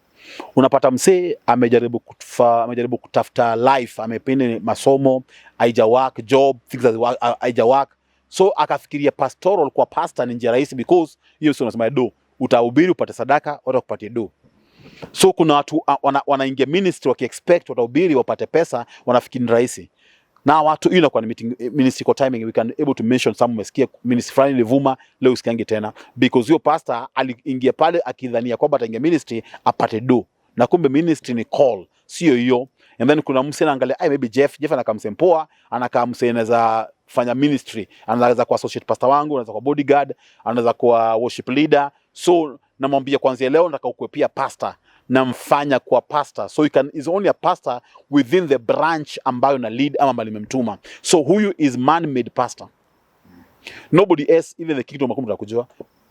A: Unapata msee amejaribu kutafuta life, amependa masomo, haija work, job, things haija work. So akafikiria pastoral kwa pastor ni njia rahisi, because hiyo sio unasema do, utahubiri upate sadaka, watakupatia do. So kuna watu wanaingia ministry wakiexpect watahubiri wapate pesa, wanafikiri ni rahisi. Na watu hiyo inakuwa ni ministry kwa timing. We can able to mention some umesikia ministry fulani ilivuma, leo usikiange tena, because hiyo pastor aliingia pale akidhania kwamba ataingia ministry apate do, na kumbe ministry ni call, sio hiyo. And then kuna msee anaangalia maybe Jeff anakamsempoa, anakamseneza fanya ministry, anaweza kuwa associate pastor wangu, anaweza kuwa bodyguard, anaweza kuwa worship leader. So namwambia kwanza leo nataka ukue pia pastor, na mfanya kwa pastor. So is only a pastor within the branch ambayo na lead ama mbali memtuma. So huyu is man-made pastor. Nobody else, even the kingdom makumbu kujua.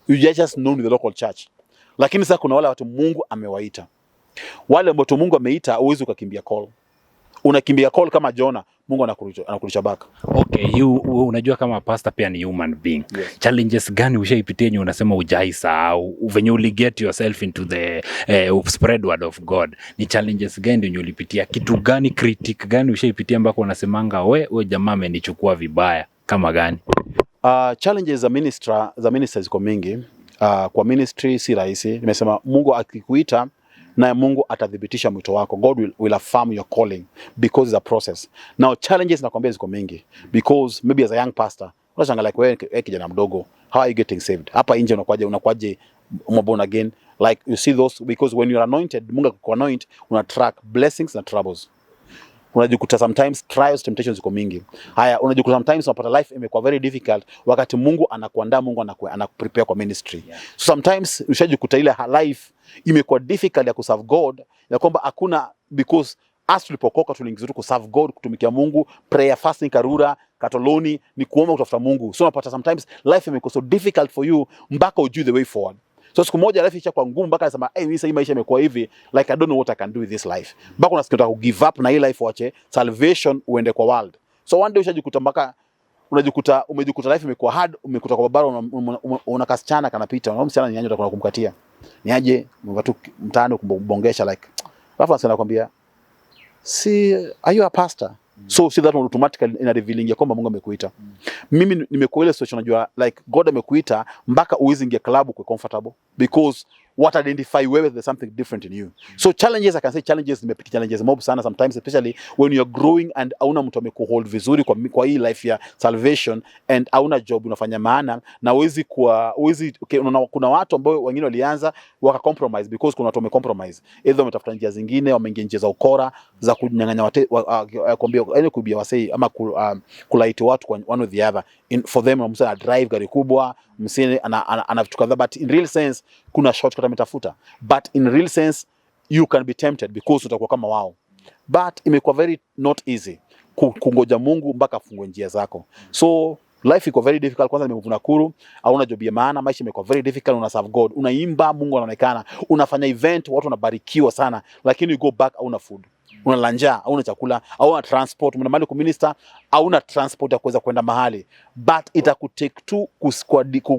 A: You just known with the local church. Lakini sasa kuna wale watu Mungu amewaita. Wale ambao Mungu ameita huwezi ukakimbia call. Unakimbia call kama Jonah, Mungu anakurudisha back.
B: Okay, unajua kama pastor pia ni human being. Yes. Challenges gani ushaipitia yenye unasema hujaisahau venye uli get yourself into the spread word of God? Ni challenges gani ndio ulipitia? Kitu gani, critic gani ushaipitia mpaka unasemanga we jamaa amenichukua vibaya kama gani?
A: Challenges za ministers ziko mingi. Kwa ministry si rahisi. Nimesema Mungu akikuita na Mungu atadhibitisha mwito wako. God will affirm your calling because it's a process. Now challenges nakwambia ziko mingi, because maybe as a young pastor unashanga like wewe kijana mdogo, how are you getting saved? Hapa nje unakwaje born again? Like you see those, because when you are anointed, Mungu akuanoint, una track blessings na troubles. Unajikuta sometimes trials, temptations ziko mingi. Haya, unajikuta sometimes unapata life imekuwa very difficult, wakati Mungu anakuandaa, Mungu anakuprepare kwa ministry. Yeah. So sometimes ushajikuta ile life imekuwa difficult ya kuserve God, ya kwamba hakuna, because as tulipokoka tuliingizwa ku serve God, kutumikia Mungu, prayer, fasting, karura, katoloni, ni kuomba kutafuta Mungu. So unapata sometimes life imekuwa so difficult for you mpaka ujue the way forward. So siku moja life icha kwa ngumu mpaka nasema mimi sasa maisha imekuwa hivi, like I don't know what I can do with this life. Mpaka unasikia give up na hii life, wache salvation uende kwa world. So one day ushajikuta mpaka umejikuta life imekuwa hard, umekuta kwa barabara una kasichana kanapita, na msichana ni aje utakuwa kumkatia. Ni aje watu mtaani kumbongesha like. Alafu anasema nakwambia, are you a pastor? So see that automatically ina revealing ya kwamba Mungu amekuita. Mimi nimekuwa ile situation, najua like God amekuita mpaka uwezi ingia club kwa comfortable, because what identify wewe, there's something different in you. So challenges, I can say challenges, nimepitia challenges mob sana sometimes, especially when you're growing and hauna mtu amekuhold vizuri kwa hii life ya salvation, and hauna job unafanya maana, na okay, kuna watu ambao wengine walianza waka compromise, because kuna watu wamecompromise, either wametafuta njia zingine, wameingia njia za ukora za kunyang'anya watu, kubia wasei ama kulaiti watu kwa one or the other. For them msana drive gari kubwa, msene anavitu kadhaa, but in real sense kuna shortcut ametafuta, but in real sense you can be tempted because utakuwa kama wao. But imekuwa very not easy kungoja Mungu mpaka afungue njia zako. So life iko very difficult. Kwanza nimevuna kuru, hauna job ya maana, maisha imekuwa very difficult. Una serve God, unaimba, Mungu anaonekana, unafanya event, watu wanabarikiwa sana, lakini you go back hauna food. unalala njaa, hauna chakula, hauna transport, umeenda mahali kuminister, hauna transport ya kuweza kwenda mahali. But itakutake tu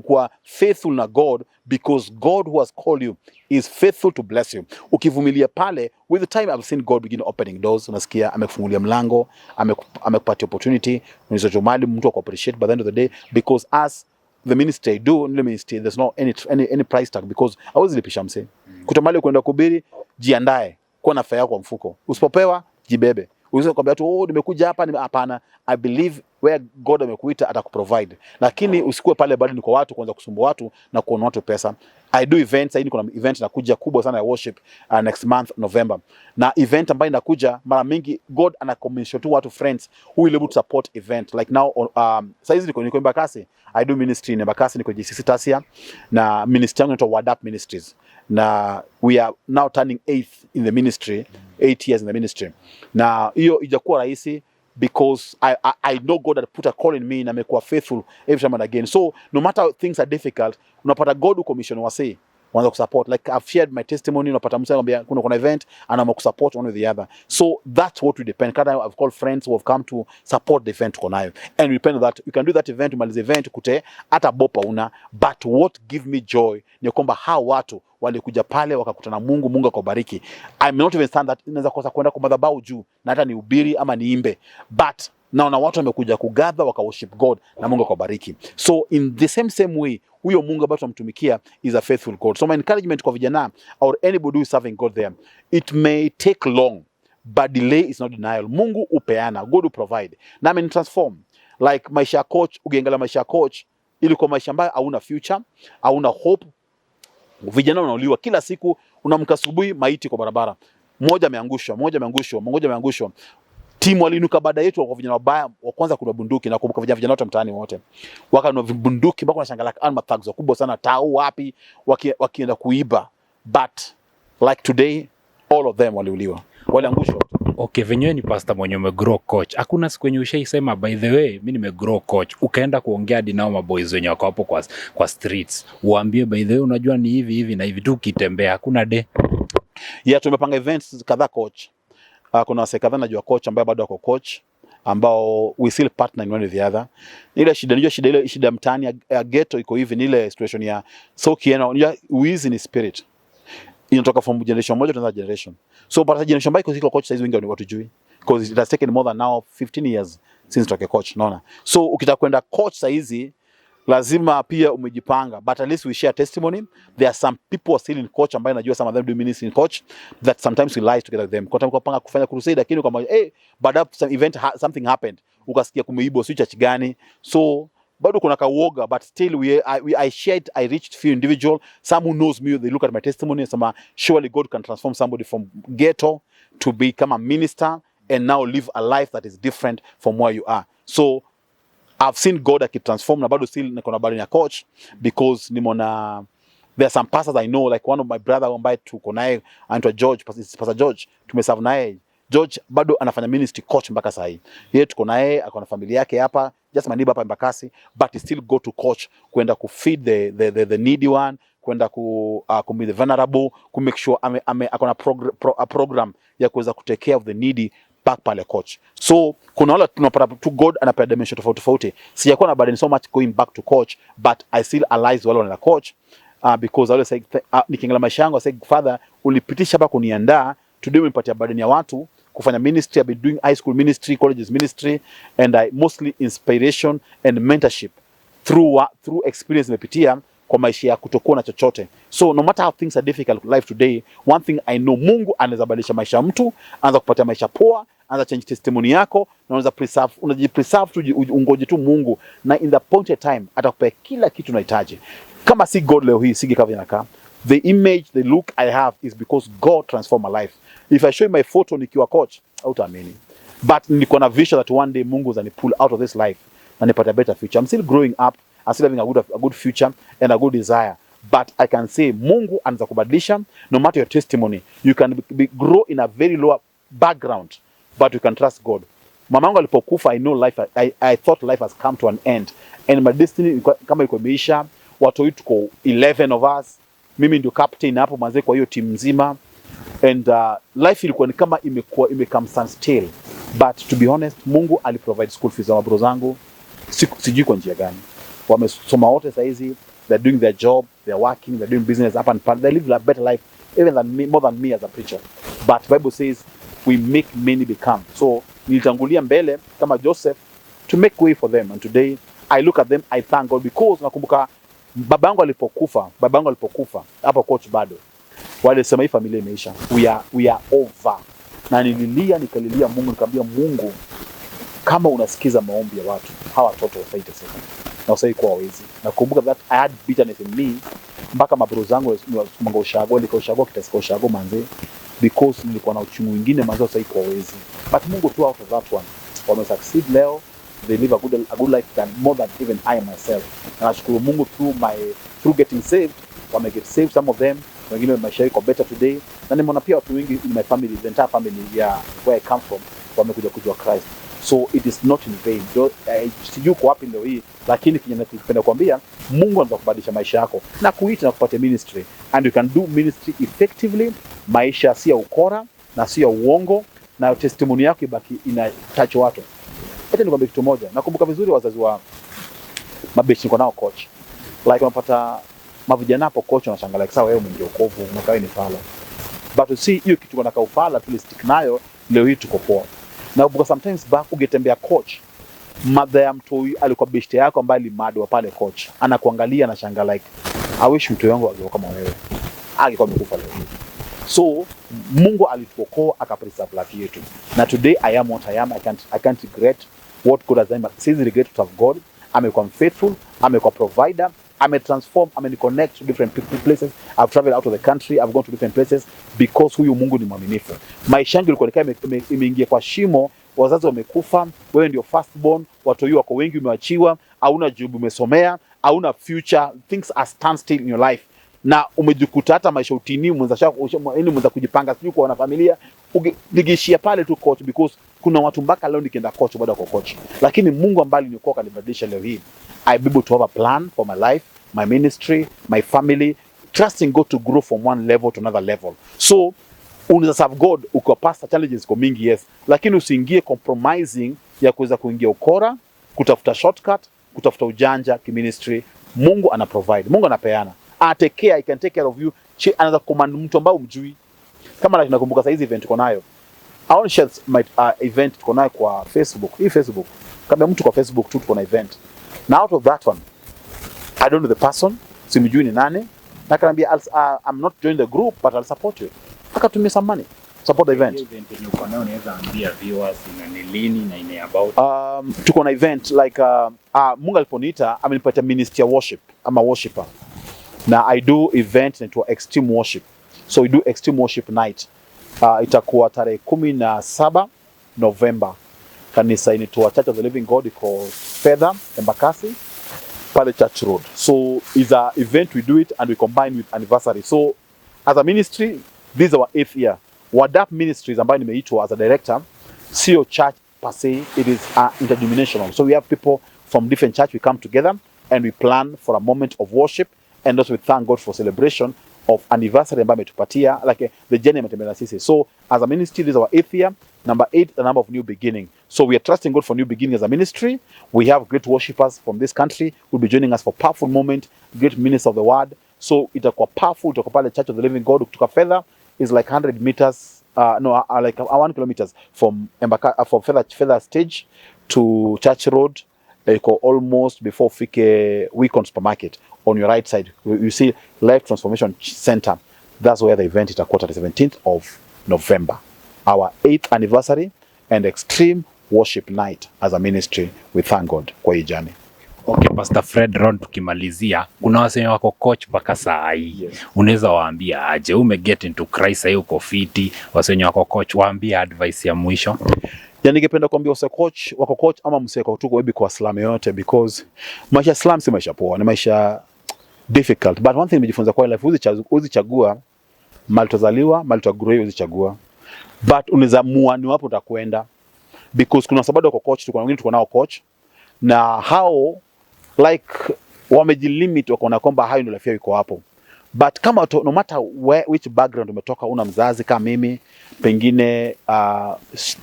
A: kuwa faithful na God, because God who has called you is faithful to bless you. Ukivumilia pale, with the time I've seen God begin opening doors. Unasikia amekufungulia mlango, amekupatia opportunity, unaweza mali mtu appreciate by the end of the day, because as the ministry I do, there's no any price tag, because hawezi lipisha mse. Kutamali kwenda kuhubiri, jiandae kuwa na fare kwa mfuko. Usipopewa jibebe. Usiwe kwambia tu nimekuja hapa, hapana. I believe where God amekuita atakuprovide. Lakini usikue pale bado ni kwa watu kuanza kusumbua watu na kuona watu pesa. I do events, hii kuna event inakuja kubwa sana ya worship next month November. Na event ambayo inakuja mara mingi God anakommission tu watu friends who will able to support event. Like now saizi niko Embakasi. I do ministry in Embakasi, niko GCC Tasia, na ministry yangu inaitwa Wadap Ministries. Na we are now turning 8 in the ministry, 8 years in the ministry. Na hiyo ijakuwa rahisi, because I know God had put a call in me na amekuwa faithful every time and again. So no matter how things are difficult, unapata God commission wase wanza kusupport. Like I've shared my testimony, unapata mtu anambia kuna event and I'm kusupport one or the other. So that's what we depend. Kada I've called friends who have come to support the event konayo. And we depend on that. You can do that event, umalize event kute hata bopa una, but what give me joy ni kwamba hao watu walikuja pale wakakutana Mungu, Mungu akabariki. I may not even stand that inaweza kosa kwenda kwa madhabahu juu na hata ni ubiri ama niimbe, but naona watu wamekuja kugather waka worship God na Mungu akabariki. So in the same way, huyo Mungu ambaye tunamtumikia is a faithful God. So my encouragement kwa vijana or anybody who is serving God there, it may take long, but delay is not denial. Mungu upeana, God will provide. Na ame transform. Like maisha coach, ukiangalia maisha coach, ilikuwa maisha ambayo hauna future, hauna hope. Vijana wanauliwa kila siku, unamka asubuhi maiti kwa barabara. Mmoja ameangushwa. Timu walinuka baada yetu kwa vijana wabaya, wa kwanza kuna bunduki, na kumbuka vijana wote mtaani wote. Wakanua bunduki mpaka unashangaa alma thugs kubwa sana tao wapi wakienda kuiba. But like today all of them waliuliwa. Waliangushwa.
B: Okay, venyewe ni pastor mwenye umegrow coach. Hakuna siku yenye ushaisema by the way mimi nimegrow coach. Ukaenda kuongea hadi nao maboys wenye wako hapo kwa streets. Uambie by the way unajua ni hivi na hivi tu kitembea. Hakuna de.
A: Yeah, tumepanga events kadhaa coach. Kuna wase kadhaa najua coach ambaye bado wako coach, ambao we still partner in one or the other. Ile shida mtaani ya ghetto iko hivi, ni ile situation ya so kiena wizi ni spirit. Inatoka from generation moja to another generation. So but generation ambayo iko coach size wengi ni watu jui, because it has taken more than now 15 years since toke coach, naona. So ukitaka kwenda coach saizi lazima pia umejipanga, but at least we share testimony. There are some people still in coach ambayo najua some of them do ministry in coach that sometimes we lie together with them. Kwa sababu kupanga kufanya crusade, lakini kama baada some event something happened, ukasikia kumeibo si church gani, so bado kuna kauoga, but still I reached few individual, some who knows me, they look at my testimony and say surely God can transform somebody from ghetto to become a minister and now live a life that is different from where you are. So I've seen God akitransform, na bado still niko na bado ya coach, because nimeona there are some pastors I know, like one of my brother ambaye tuko naye anaitwa George, Pastor George, tumeserve naye. George bado anafanya ministry coach mpaka sasa hivi. Yeye tuko naye, akona familia yake hapa, just maniba hapa Embakasi, but he still go to coach kwenda ku feed the needy one, kwenda ku be the vulnerable, ku make sure akona program ya kuweza ku take care of the needy back pale coach. So kuna wala tunapata to God anapea dimension tofauti. Sijakuwa na burden so much going back to coach, but I still allies wale wana coach, because I always say nikiangalia maisha yangu I say Father ulipitisha hapa kuniandaa today, umenipatia burden ya watu kufanya ministry. I've been doing high school ministry, colleges ministry, and I mostly inspiration and mentorship through experience nimepitia kwa maisha ya kutokuwa na chochote. So no matter how things are difficult life today, one thing I know, Mungu anaweza badilisha maisha ya mtu, anaweza kupatia maisha poa, anaweza change testimony yako, na unaweza preserve, unajipreserve tu, ungoje tu Mungu, na in the appointed time atakupea kila kitu unahitaji. Kama si God leo hii sige kama inakaa. The image, the look I have is because God transformed my life. If I show you my photo nikiwa coach, hautaamini. But niko na vision that one day Mungu zani pull out of this life na nipata better future. I'm still growing up, I'm still having a good future and a good desire. But I can say Mungu anaweza kubadilisha. No matter your testimony, you can grow in a very low background, but you can trust God. Mamangu alipokufa, I know life, I thought life has come to an end, and my destiny kama iko imeisha. Watu wetu tuko 11 of us, mimi ndio captain hapo manze kwa hiyo timu nzima. and life ilikuwa ni kama imekam standstill, but to be honest, Mungu aliprovide school fees za mabro zangu, sijui kwa njia gani. Wamesoma wote sasa hizi, they're doing their job, they're working, they're doing business up and they live a better life even than me, more than me as a preacher. But Bible says we make many become. So nilitangulia mbele kama Joseph to make way for them, and today I look at them, I thank God, because nakumbuka babangu alipokufa hapa coach bado walisema hii familia imeisha, we are over. Na nikalilia Mungu, nikamwambia Mungu, kama unasikiza maombi ya watu, hawa watoto wasaiteseka na wasai kwa wezi. Nakumbuka that I had bitterness in me, mpaka mabro zangu wasimanga ushago, ushago kitasika ushago manze, because nilikuwa na uchungu mwingine manze wasai kwa wezi. But Mungu tu out of that one wame succeed leo, they live a good life than more than even I myself. Na nashukuru Mungu through getting saved, wame get saved some of them, wengine maisha yao better today. Na nimeona pia watu wengi in my family, the entire family where I come from, wamekuja kujua Christ. So it is not in vain. Sijui kwa wapi leo hii, lakini kinapenda kuambia Mungu anaweza kubadilisha maisha yako na kuita na kupata ministry, and you can do ministry effectively. Maisha si ya ukora na si ya uongo, na testimony yako ibaki ina touch watu. Hata nikwambia kitu moja, nakumbuka vizuri wazazi wa mabeshi niko nao coach, like unapata mavijana hapo coach wanashangaa like sawa wewe mwingi ukovu mkawe ni fala, but you see hiyo kitu kuna kaufala tulistick nayo, leo hii tuko poa. Na because sometimes back ugetembea coach, mother ya mtu alikuwa beshte yako ambaye limadwa pale coach, anakuangalia na shanga like I wish mtu wangu angekuwa kama wewe, angekuwa amekufa leo. So Mungu alituokoa akapreserve life yetu, na today I am what I am. I can't regret what God has done, but since regret to have God, amekuwa faithful, amekuwa provider, transform, connect to different places. I've traveled out of the country, I've gone to different places because huyu Mungu ni mwaminifu. Maisha yangu ilikuwa imeingia kwa shimo, wazazi wamekufa, wewe ndio firstborn, watu wako wengi umeachiwa, hauna job, umesomea, hauna future, things are standstill in your life. Na umejikuta hata maisha utini, mwanza kujipanga sijui kwa familia, nigishia pale tu coach, because kuna watu mpaka leo nikienda coach bado kwa coach. Lakini Mungu ambaye nilikuwa kanibadilisha leo hii, I be able to have a plan for my life, my ministry, my family, trusting God to grow from one level to another level. So unaweza serve God ukiwa past challenges kwa mingi, yes, lakini usiingie compromising ya kuweza kuingia ukora, kutafuta shortcut, kutafuta ujanja kiministry. Mungu ana provide, Mungu anapeana, take care, I can take care of you. Anaweza command mtu ambaye umjui. Kama nakumbuka sasa hizi event tuko nayo, I want to share my event tuko nayo kwa Facebook. Hii Facebook, kama mtu kwa Facebook tu tuko na event. Now out of that one, I don't know the person, simjui ni nani, na kanambia I'm not joining the group but I'll support you. Akatumia some money support the event.
B: Event yenye uko nayo unaweza ambia viewers ina ni lini na ina about?
A: Tuko na event like Mungu aliponiita amenipatia ministry ya worship ama worshiper. Na I do event inaitwa extreme worship. So we do extreme worship night. Itakuwa tarehe 17 November. Kanisa inaitwa Church of the Living God iko Fedha Embakasi pale Church Road. So it's a event, we do it and we combine with anniversary. So as a ministry, this is our 8th year. Wadap Ministries ambayo nimeitwa as a director, sio church per se, it is interdenominational. So we have people from different church, we come together and we plan for a moment of worship, and also we thank God for celebration of anniversary ambayo ametupatia, like the journey ametembea sisi. So as a ministry, this is our 8th year. Number 8, the number of new beginning. So we are trusting God for new beginning as a ministry. We have great worshipers from this country who will be joining us for powerful moment, great ministers of the word. So itakuwa powerful, itakuwa pale Church of the Living God kutoka Fedha is like 100 meters, like 1 kilometers from Fedha stage to Church Road. Iko almost before fike Weekon supermarket. On your right side, you see Life Transformation Center. That's where the event itakuwa the 17th of November. Our 8th anniversary and extreme worship night as a ministry. We thank God kwa hii journey.
B: Okay, Pastor Fred Ron, tukimalizia, kuna wasee wako coach mpaka saa hii. Yes. Unaweza waambia aje, get into Christ sasa uko fiti, wasee wako coach, waambia advice ya mwisho.
A: Ya ningependa kuambia wako coach ama mseko tuko webi kwa Islam yote, because maisha Islam si maisha poa, ni maisha difficult. But one thing nimejifunza kwa life, uzichagua mahali utazaliwa, mahali utagrow, uzichagua. But unaweza mua ni wapi utakwenda, because kuna sababu kwa coach, tuko wengine tuko nao coach na hao like wamejilimit, wakaona kwamba hayo ndio life yao iko hapo. But kama no matter which background umetoka, una mzazi kama mimi, pengine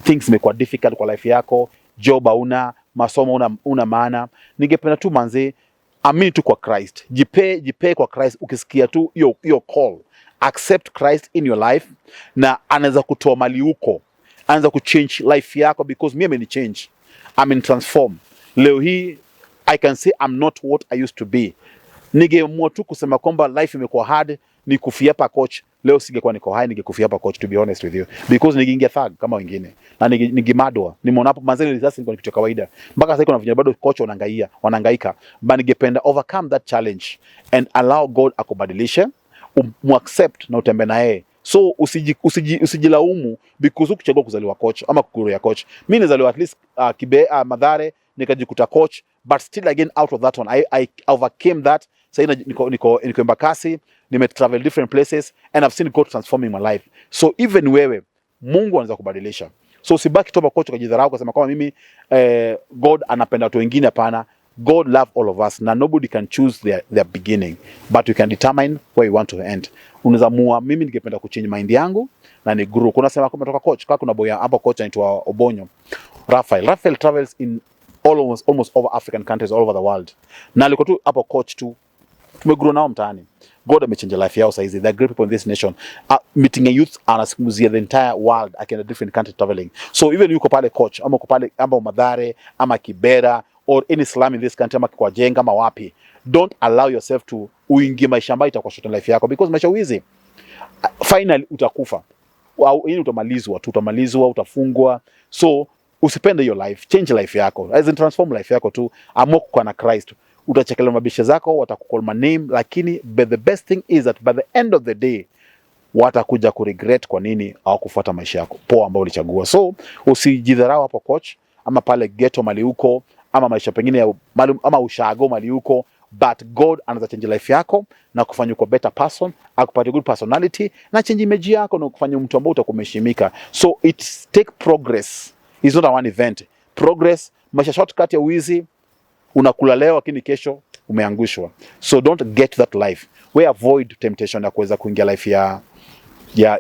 A: things zimekuwa difficult kwa life yako, job hauna, masomo una maana, ningependa tu manze, amini tu kwa Christ, jipe kwa Christ. Ukisikia tu your call, accept Christ in your life, na anaweza kutoa mali huko, anaweza kuchange life yako, because mimi ni change, transform. Leo hii I can say I'm not what I used to be. Ningeamua tu kusema kwamba life imekuwa hard, ni kufia hapa coach, leo singekuwa niko high, ningekufia hapa coach, to be honest with you, because ningeingia thug kama wengine, na ningemadwa. Nimeona hapo manzeni risasi ni kitu kawaida, mpaka sasa kuna vijana bado coach wanahangaika, but ningependa overcome that challenge and allow God akubadilishe, accept na utembe na yeye. So usijilaumu because ukuchagua kuzaliwa coach ama kukuruya coach. Mimi nizaliwa at least Madhare, nikajikuta coach, but still again out of that one I overcame that. Sasa niko Embakasi, travel different places, and I've seen God transforming my life. So even wewe Mungu anaweza kubadilisha. So usibaki tu coach ukajidharau kusema kama mimi God anapenda watu wengine. Hapana. God love all of us, na nobody can choose their beginning, but we can determine where we want to end. Unaweza mua, mimi ningependa kuchange mind yangu na ni grow. Kuna sema kama toka coach, kuna boy hapo coach anaitwa Obonyo Raphael travels in almost over African countries all over the world, na aliko tu hapo coach tu, tumegrow nao mtaani. God amechange life yao saizi. There are great people in this nation, meeting a youth, anasikuzia the entire world, in a different country traveling. So even yuko pale coach, ama uko pale ama Madhare ama Kibera or any slum in this country, ama kwa Jenga ama wapi, don't allow yourself to uingie maisha ambayo itakuwa short life yako, because maisha wizi finally utakufa au utamalizwa, utafungwa. So usipende your life, change life yako, as in transform life yako tu, amua kuwa na Christ. Utachekelewa mabisha zako, watakukol name, lakini but the best thing is that by the end of the day watakuja kuregret kwa nini hawakufuata maisha yako poa ambayo ulichagua. So usijidharau hapo coach, ama pale ghetto mali huko, ama maisha pengine ya ama ushago mali huko, but God anaweza change life yako na kufanya uko better person, akupatie good personality na change image yako na kufanya mtu ambaye utakumheshimika. So it take progress. It's not a one event. Progress, maisha shortcut ya wizi, unakula leo lakini kesho umeangushwa. So don't get that life. We avoid temptation ya kuweza kuingia life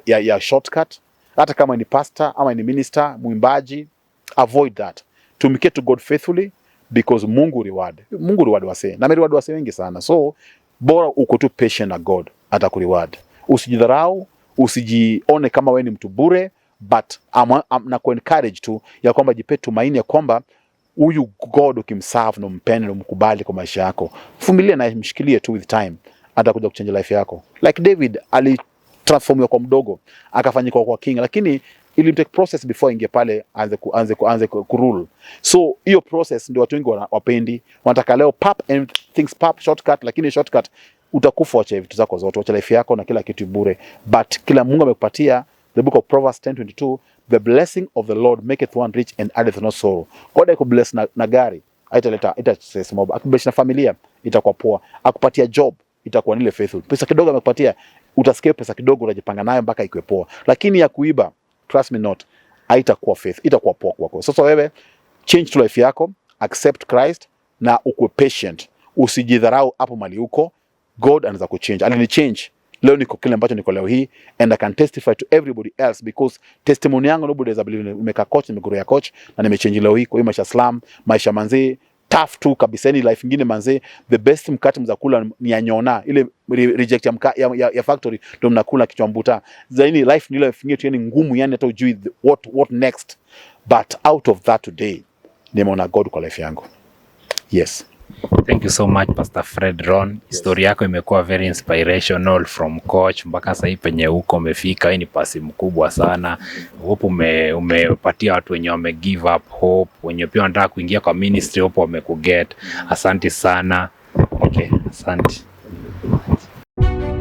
A: ya shortcut. Hata kama ni pastor ama ni minister, mwimbaji, avoid that. Tumike to God faithfully, because Mungu reward wase. Na reward wase wengi sana. So bora uko tu patient na God atakureward. Usijidharau, usijione kama wewe ni mtu bure, but na ku-encourage tu ya kwamba jipe tumaini ya kwamba huyu God ukimserve na umpende na umkubali kwa maisha yako, vumilia na mshikilie tu, with time atakuja kuchange life yako. Like David alitransformiwa kwa mdogo akafanyika kwa king, lakini ili take process before ingie pale aanze kurule. So hiyo process ndio watu wengi wapendi, wanataka leo pap and things pap shortcut, lakini shortcut utakufa, wacha vitu zako zote, wacha life yako na kila kitu bure. But kila Mungu amekupatia, the book of Proverbs 10:22, the blessing of the Lord maketh one rich and addeth no sorrow. God akubless na gari, ita stress mob. Akubless na familia, itakuwa poa. Akupatia job, itakuwa nile faithful. Pesa kidogo amekupatia, utasikia pesa kidogo unajipanga nayo mpaka ikuwe poa. Lakini ya kuiba, trust me not, haitakuwa faith, itakuwa poa kwako. Sasa wewe change to life yako, accept Christ na ukue patient. Usijidharau hapo mali huko. God anaweza kuchange. Alini change. Leo niko kile ambacho niko leo hii, and I can testify to everybody else, because testimony yangu nobody is believe. Nimeka coach, nimeguru ya coach na nimechange leo hii kwa hiyo maisha slam, maisha manzi tough tu kabisa. Ni life nyingine manzi, the best mkate mzakula ni ya nyona, ile reject ya factory ndio mnakula kichwa mbuta. Zaini life ni life nyingine tu, yani ngumu, yani hata ujui what next, but out of that today nimeona God kwa life yangu. Yes.
B: Thank you so much Pastor Fred Ron. Story yako imekuwa very inspirational, from coach mpaka sasa hivi penye huko umefika. Hii ni pasi mkubwa sana. Hope umepatia watu wenye wame give up hope, wenye pia wanataka kuingia kwa ministry, hope wamekuget. Asante sana. Okay, asante.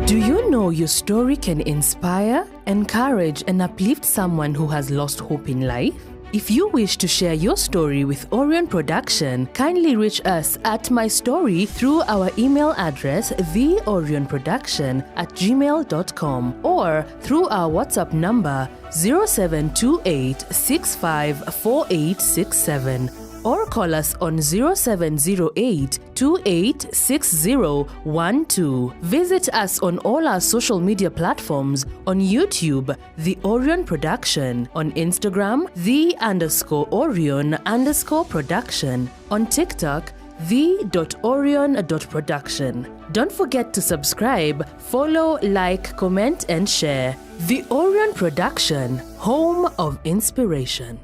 C: Do you know your story can inspire, encourage and uplift someone who has lost hope in life? If you wish to share your story with Orion Production, kindly reach us at My Story through our email address theorionproduction@gmail.com or through our WhatsApp number 0728654867. or call us on 0708 286012. Visit us on all our social media platforms: on YouTube, The Orion Production; on Instagram, _Orion_production; on TikTok, the.orion.production. Don't forget to subscribe, follow, like, comment, and share. The Orion Production, home of inspiration.